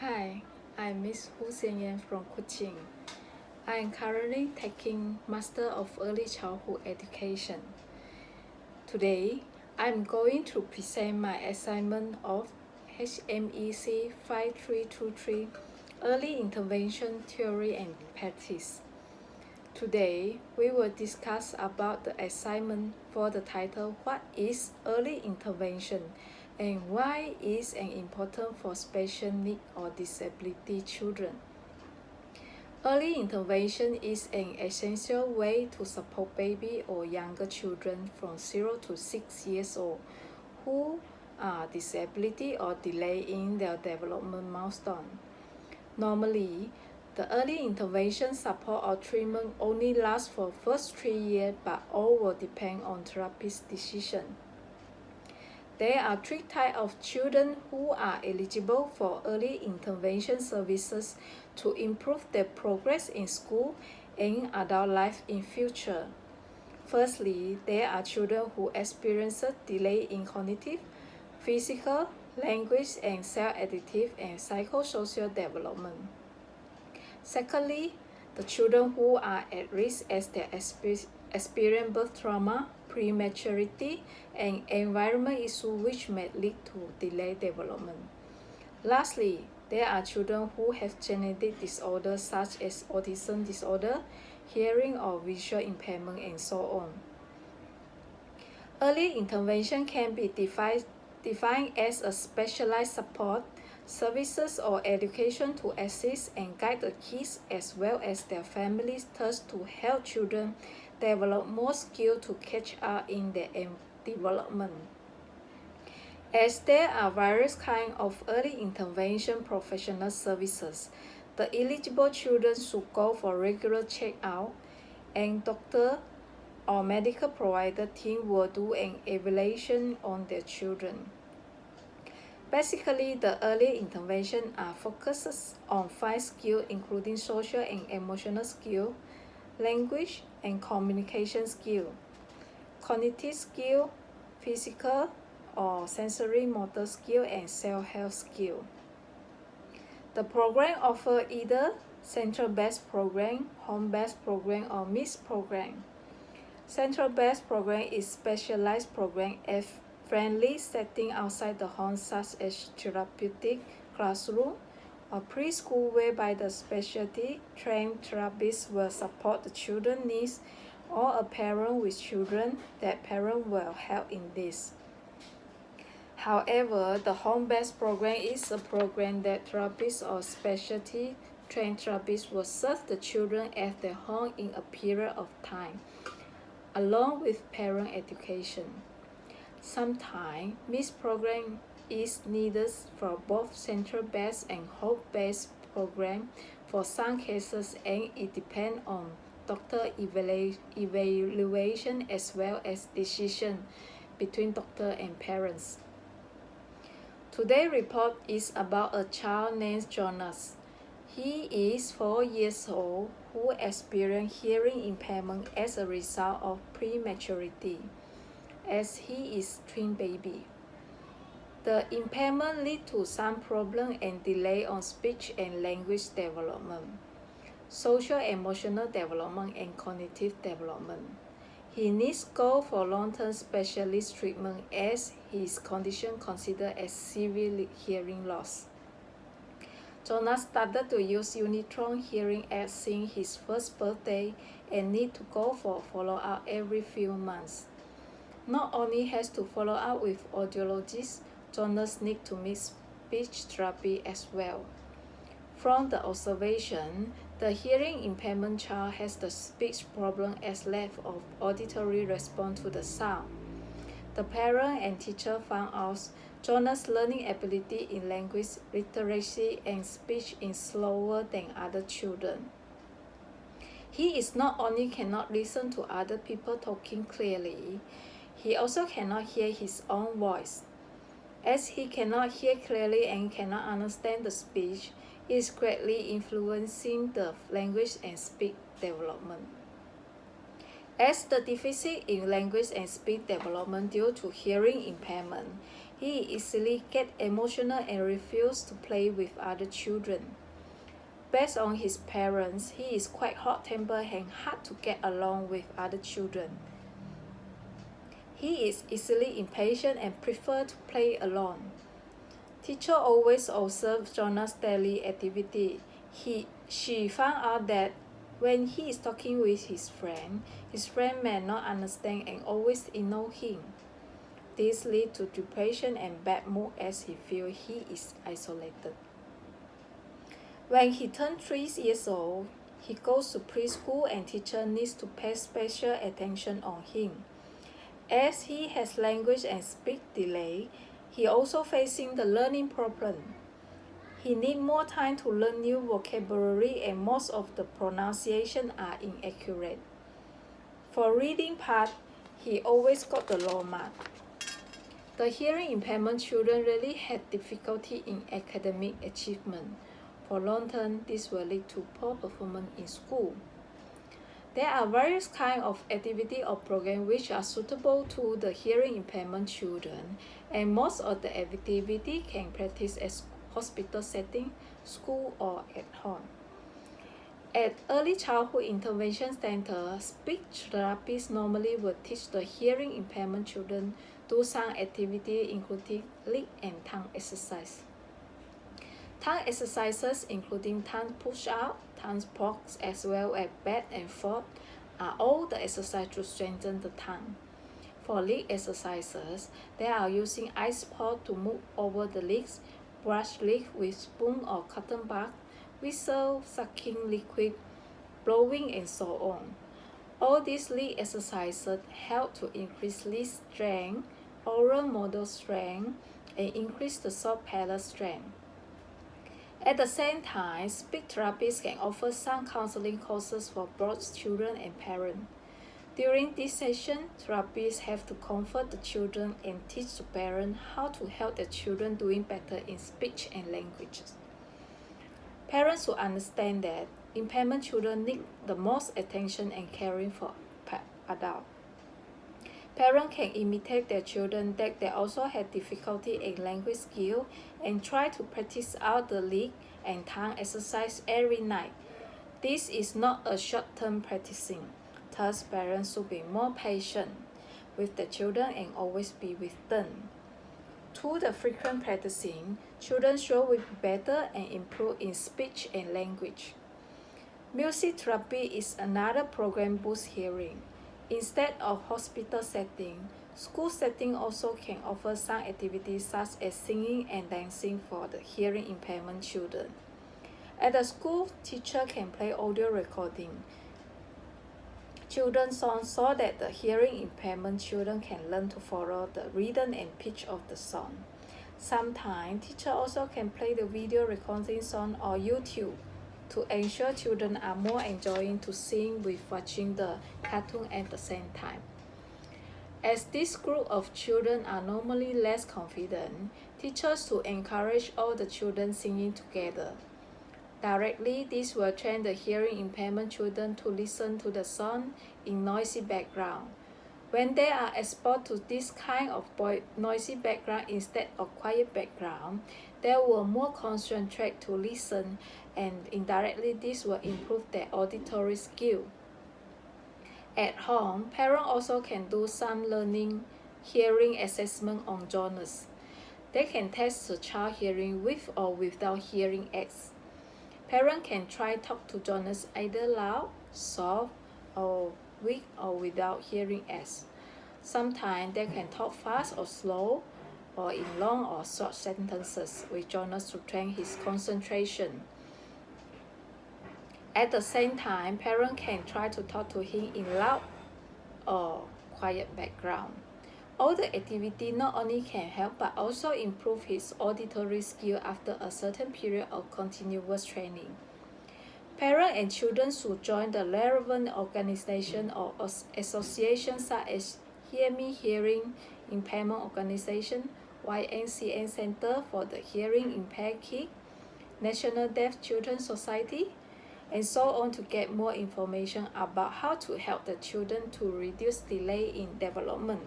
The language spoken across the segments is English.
Hi, I'm Miss Hu Xianyan from Kuching. I am currently taking Master of Early Childhood Education. Today, I'm going to present my assignment of HMEC 5323 Early Intervention Theory and Practice. Today, we will discuss about the assignment for the title What is Early Intervention and why is it important for special needs or disability children. Early intervention is an essential way to support baby or younger children from 0 to 6 years old who are disability or delay in their development milestone. Normally, the early intervention support or treatment only lasts for first 3 years, but all will depend on therapist's decision. There are 3 types of children who are eligible for early intervention services to improve their progress in school and adult life in future. Firstly, there are children who experience delay in cognitive, physical, language, and self-adaptive and psychosocial development. Secondly, the children who are at risk as they experience birth trauma, prematurity, and environment issues which may lead to delayed development. Lastly, there are children who have genetic disorders such as autism disorder, hearing or visual impairment, and so on. Early intervention can be defined as a specialized support, services or education to assist and guide the kids as well as their families, thus to help children develop more skill to catch up in their development. As there are various kinds of early intervention professional services, the eligible children should go for regular check-out, and doctor or medical provider team will do an evaluation on their children. Basically, the early intervention focuses on 5 skills including social and emotional skill, language and communication skill, cognitive skill, physical or sensory motor skill, and self-help skill. The program offers either central-based program, home-based program, or mixed program. Central-based program is specialized program at friendly setting outside the home such as therapeutic classroom or preschool whereby the specialty trained therapists will support the children's needs or a parent with children that parent will help in this. However, the home-based program is a program that therapists or specialty trained therapists will serve the children at their home in a period of time, along with parent education. Sometimes mixed program is needed for both central-based and home-based program for some cases, and it depends on doctor evaluation as well as decision between doctor and parents. Today's report is about a child named Jonas. He is 4 years old who experienced hearing impairment as a result of prematurity, as he is twin baby. The impairment leads to some problem and delay on speech and language development, social emotional development, and cognitive development. He needs go for long-term specialist treatment as his condition considered as severe hearing loss. Jonas started to use Unitron hearing aids since his first birthday and need to go for follow-up every few months. Not only has to follow up with audiologists, Jonas needs to meet speech therapy as well. From the observation, the hearing impairment child has the speech problem as lack of auditory response to the sound. The parent and teacher found out Jonas' learning ability in language, literacy, and speech is slower than other children. He is not only cannot listen to other people talking clearly, he also cannot hear his own voice. As he cannot hear clearly and cannot understand the speech, it is greatly influencing the language and speech development. As the deficit in language and speech development due to hearing impairment, He easily gets emotional and refuses to play with other children. Based on his parents, he is quite hot-tempered and hard to get along with other children. He is easily impatient and prefers to play alone. Teacher always observes Jonas' daily activity. She found out that when he is talking with his friend may not understand and always ignore him. This leads to depression and bad mood as he feels he is isolated. When he turns 3 years old, he goes to preschool and teacher needs to pay special attention on him. As he has language and speech delay, he also facing the learning problem. He needs more time to learn new vocabulary and most of the pronunciation are inaccurate. For reading part, he always got the low mark. The hearing impairment children really had difficulty in academic achievement. For long term, this will lead to poor performance in school. There are various kinds of activity or programs which are suitable to the hearing impairment children, and most of the activity can practice at hospital setting, school, or at home. At Early Childhood Intervention Center, speech therapists normally will teach the hearing impairment children do some activity including lip and tongue exercise. Tongue exercises including tongue push-up, tongue pokes, as well as back and forth are all the exercises to strengthen the tongue. For lip exercises, they are using ice pot to move over the lips, brush lips with spoon or cotton bud, whistle, sucking liquid, blowing, and so on. All these lip exercises help to increase lip strength, oral motor strength, and increase the soft palate strength. At the same time, speech therapists can offer some counseling courses for both children and parents. During this session, therapists have to comfort the children and teach the parents how to help the children doing better in speech and languages. Parents will understand that impairment children need the most attention and caring for adults. Parents can imitate their children that they also have difficulty in language skill and try to practice out the lip and tongue exercise every night. This is not a short-term practicing. Thus, parents should be more patient with the children and always be with them. Through the frequent practicing, children should be better and improve in speech and language. Music therapy is another program boosts hearing. Instead of hospital setting, school setting also can offer some activities such as singing and dancing for the hearing impairment children. At the school, teacher can play audio recording children's songs so that the hearing impairment children can learn to follow the rhythm and pitch of the song. Sometimes, teacher also can play the video recording song on YouTube to ensure children are more enjoying to sing with watching the cartoon at the same time. As this group of children are normally less confident, teachers should encourage all the children singing together. Directly, this will train the hearing impairment children to listen to the song in noisy background. When they are exposed to this kind of noisy background instead of quiet background, they will more concentrate to listen, and indirectly this will improve their auditory skill. At home, parents also can do some learning hearing assessment on Jonas. They can test the child hearing with or without hearing aids. Parents can try talk to Jonas either loud, soft, or with or without hearing aids. Sometimes they can talk fast or slow, or in long or short sentences with Jonas to train his concentration. At the same time, parents can try to talk to him in loud or quiet background. All the activity not only can help but also improve his auditory skill after a certain period of continuous training. Parents and children should join the relevant organization or associations such as HMEC Hearing Impairment Organization, YNCN Center for the Hearing Impaired Kids, National Deaf Children Society, and so on to get more information about how to help the children to reduce delay in development.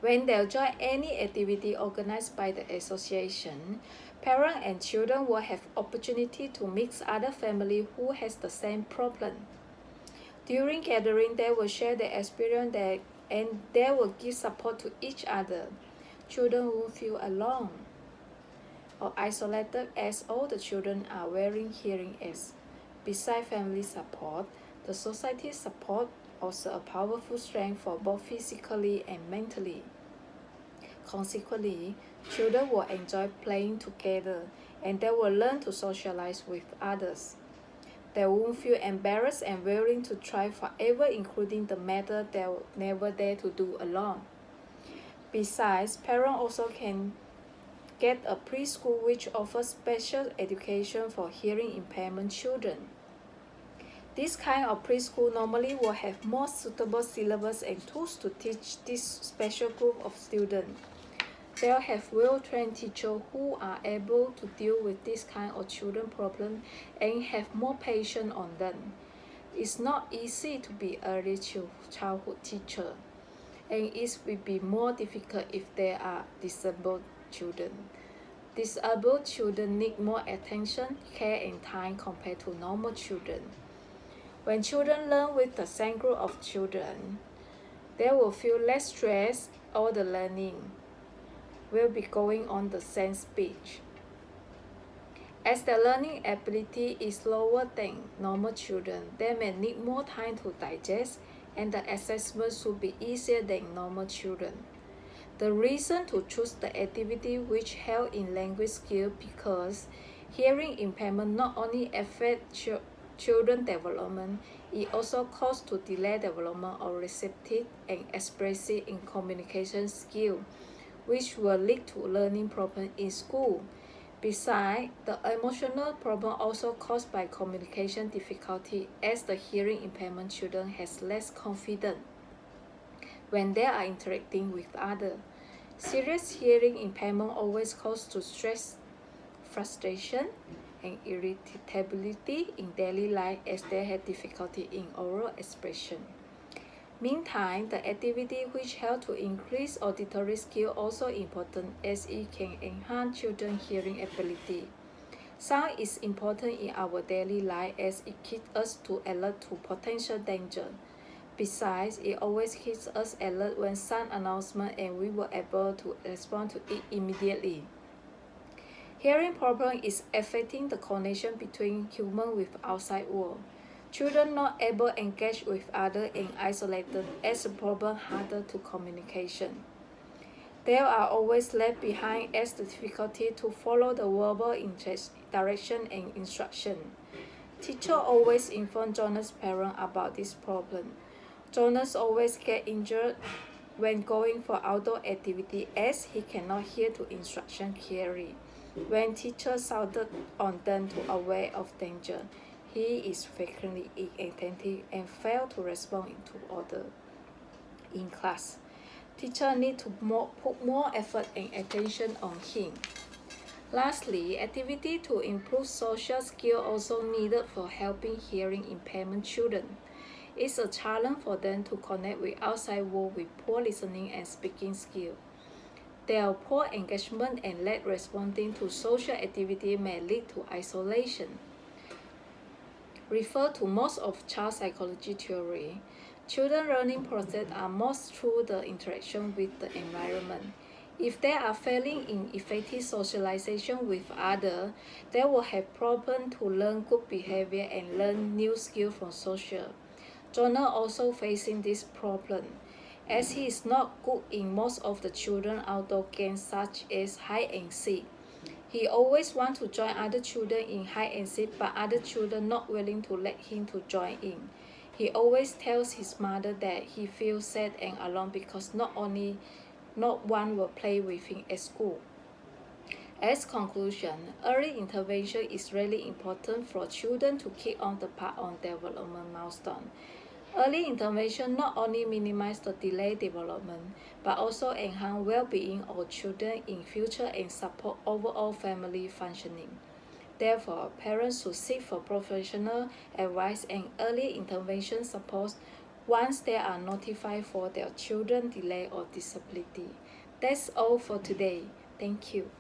When they join any activity organized by the association, parents and children will have opportunity to mix other families who has the same problem. During gathering, they will share their experience and they will give support to each other. Children won't feel alone or isolated as all the children are wearing hearing aids. Besides family support, the society support also a powerful strength for both physically and mentally. Consequently, children will enjoy playing together and they will learn to socialize with others. They won't feel embarrassed and willing to try forever, including the matter they will never dare to do alone. Besides, parents also can get a preschool which offers special education for hearing impairment children. This kind of preschool normally will have more suitable syllabus and tools to teach this special group of students. They'll have well-trained teachers who are able to deal with this kind of children problem and have more patience on them. It's not easy to be early childhood teacher, and it will be more difficult if they are disabled children. Disabled children need more attention, care, and time compared to normal children. When children learn with the same group of children, they will feel less stress. All the learning will be going on the same speed. As the learning ability is lower than normal children, they may need more time to digest, and the assessment should be easier than normal children. The reason to choose the activity which help in language skill because hearing impairment not only affects children development, it also causes to delay development of receptive and expressive in communication skill, which will lead to learning problems in school. Besides, the emotional problem also caused by communication difficulty as the hearing impairment children has less confidence when they are interacting with others. Serious hearing impairment always causes to stress, frustration, and irritability in daily life as they have difficulty in oral expression. Meantime, the activity which helps to increase auditory skill also important as it can enhance children's hearing ability. Sound is important in our daily life as it keeps us to alert to potential danger. Besides, it always keeps us alert when sound announcement and we were able to respond to it immediately. Hearing problem is affecting the connection between human with outside world. Children not able to engage with others and isolated as a problem harder to communication. They are always left behind as the difficulty to follow the verbal direction and instruction. Teacher always inform Jonas' parents about this problem. Jonas always get injured when going for outdoor activity as he cannot hear the instruction clearly. When teachers shouted on them to aware of danger, he is frequently inattentive and fails to respond to order in class. Teachers need to put more effort and attention on him. Lastly, activity to improve social skills also needed for helping hearing impairment children. It's a challenge for them to connect with outside world with poor listening and speaking skills. Their poor engagement and late responding to social activity may lead to isolation. Refer to most of child psychology theory. Children learning process are most through the interaction with the environment. If they are failing in effective socialization with others, they will have problems to learn good behavior and learn new skills from social. Jonah also facing this problem, as he is not good in most of the children outdoor games such as hide and seek. He always wants to join other children in hide and seek, but other children not willing to let him to join in. He always tells his mother that he feels sad and alone because not one will play with him at school. As conclusion, early intervention is really important for children to keep on the path on development milestone. Early intervention not only minimizes the delayed development, but also enhance well-being of children in future and support overall family functioning. Therefore, parents should seek for professional advice and early intervention support once they are notified for their children delay or disability. That's all for today. Thank you.